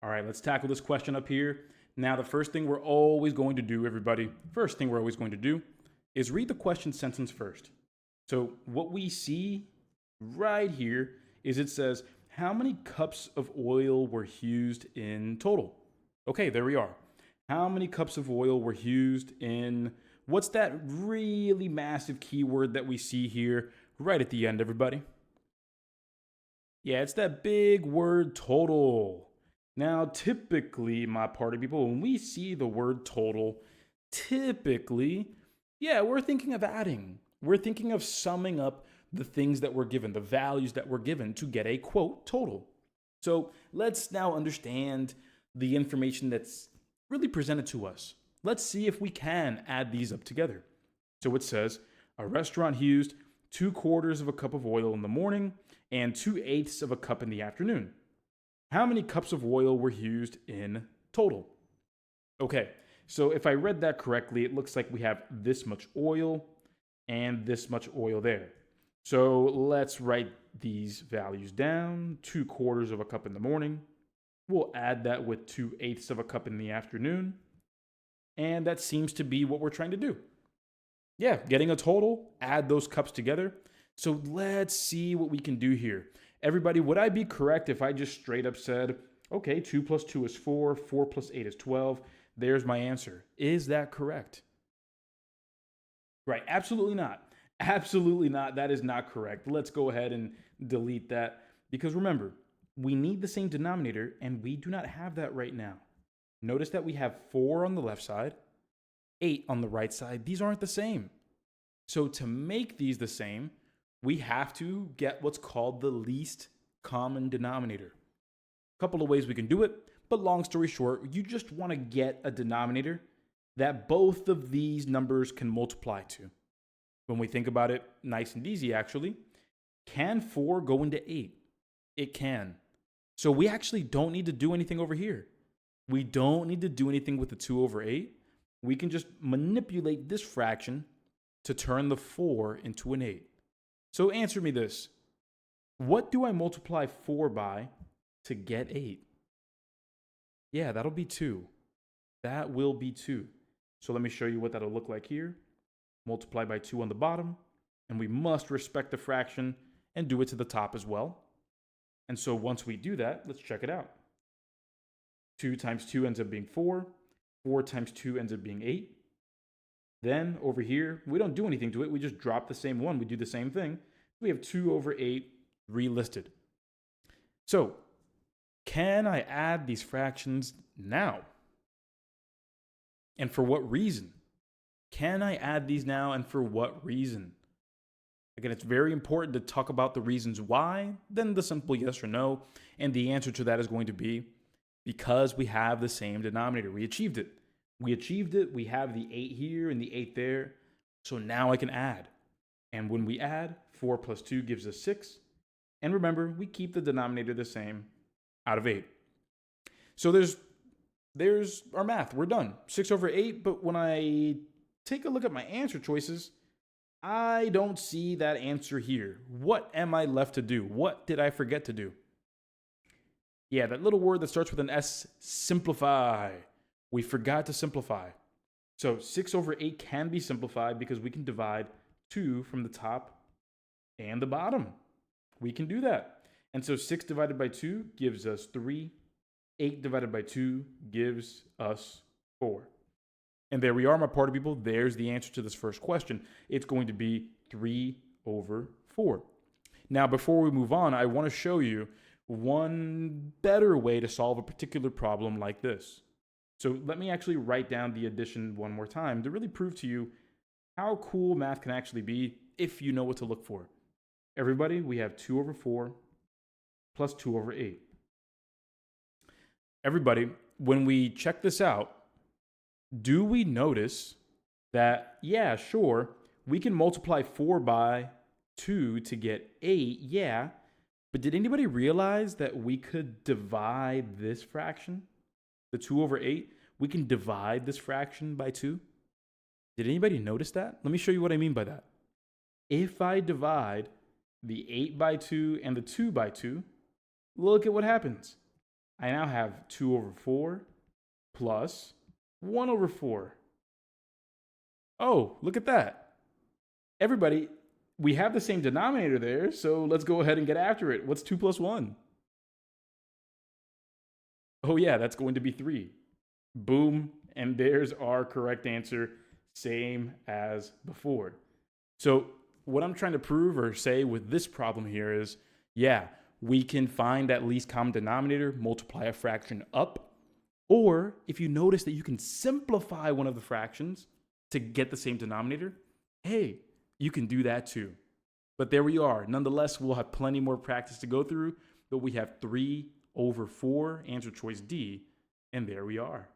All right, let's tackle this question up here. Now, the first thing we're always going to do, everybody, is read the question sentence first. So what we see right here is it says, how many cups of oil were used in total? Okay, there we are. How many cups of oil were used in, what's that really massive keyword that we see here right at the end, everybody? Yeah, it's that big word total. Now, typically, my party people, when we see the word total, typically, yeah, we're thinking of adding. We're thinking of summing up the things that we're given, the values that we're given to get a quote total. So let's now understand the information that's really presented to us. Let's see if we can add these up together. So it says a restaurant used 2/4 of a cup of oil in the morning and 2/8 of a cup in the afternoon. How many cups of oil were used in total? Okay, so if I read that correctly, it looks like we have this much oil and this much oil there. So let's write these values down. 2/4 of a cup in the morning. We'll add that with 2/8 of a cup in the afternoon. And that seems to be what we're trying to do. Yeah, getting a total, add those cups together. So let's see what we can do here. Everybody, would I be correct if I just straight up said, okay, 2 plus 2 is 4, 4 plus 8 is 12. There's my answer. Is that correct? Right, absolutely not. Absolutely not. That is not correct. Let's go ahead and delete that because remember, we need the same denominator and we do not have that right now. Notice that we have 4 on the left side, 8 on the right side. These aren't the same. So to make these the same, we have to get what's called the least common denominator. A couple of ways we can do it, but long story short, you just want to get a denominator that both of these numbers can multiply to. When we think about it, nice and easy actually. Can 4 go into 8? It can. So we actually don't need to do anything over here. We don't need to do anything with the 2/8. We can just manipulate this fraction to turn the 4 into an 8. So answer me this. What do I multiply 4 by to get 8? Yeah, that'll be 2. That will be 2. So let me show you what that'll look like here. Multiply by 2 on the bottom, and we must respect the fraction and do it to the top as well. And so once we do that, let's check it out. 2 times 2 ends up being 4. 4 times 2 ends up being 8. Then over here, we don't do anything to it. We just drop the same one. We do the same thing. We have 2/8 relisted. So can I add these fractions now? And for what reason? Can I add these now and for what reason? Again, it's very important to talk about the reasons why, then the simple yes or no. And the answer to that is going to be because we have the same denominator. We achieved it. We achieved it. We have the 8 here and the 8 there. So now I can add. And when we add, 4 plus 2 gives us 6. And remember, we keep the denominator the same out of 8. So there's our math. We're done. 6/8. But when I take a look at my answer choices, I don't see that answer here. What am I left to do? What did I forget to do? Yeah, that little word that starts with an S, simplify. We forgot to simplify. So 6/8 can be simplified because we can divide 2 from the top and the bottom. We can do that. And so 6 divided by 2 gives us 3. 8 divided by 2 gives us 4. And there we are, my party people. There's the answer to this first question. It's going to be 3/4. Now, before we move on, I want to show you one better way to solve a particular problem like this. So let me actually write down the addition one more time to really prove to you how cool math can actually be if you know what to look for. Everybody, we have 2/4 plus 2/8. Everybody, when we check this out, do we notice that, yeah, sure, we can multiply 4 by 2 to get 8, yeah, but did anybody realize that we could divide this fraction, the 2/8, we can divide this fraction by 2? Did anybody notice that? Let me show you what I mean by that. If I divide the 8 by 2 and the 2 by 2, look at what happens. I now have 2 over 4 plus 1 over 4. Oh, look at that. Everybody, we have the same denominator there, so let's go ahead and get after it. What's 2 plus 1? Oh yeah, that's going to be 3. Boom, and there's our correct answer, same as before. So what I'm trying to prove or say with this problem here is, yeah, we can find that least common denominator, multiply a fraction up, or if you notice that you can simplify one of the fractions to get the same denominator, hey, you can do that too. But there we are. Nonetheless, we'll have plenty more practice to go through, but we have 3 over 4, answer choice D, and there we are.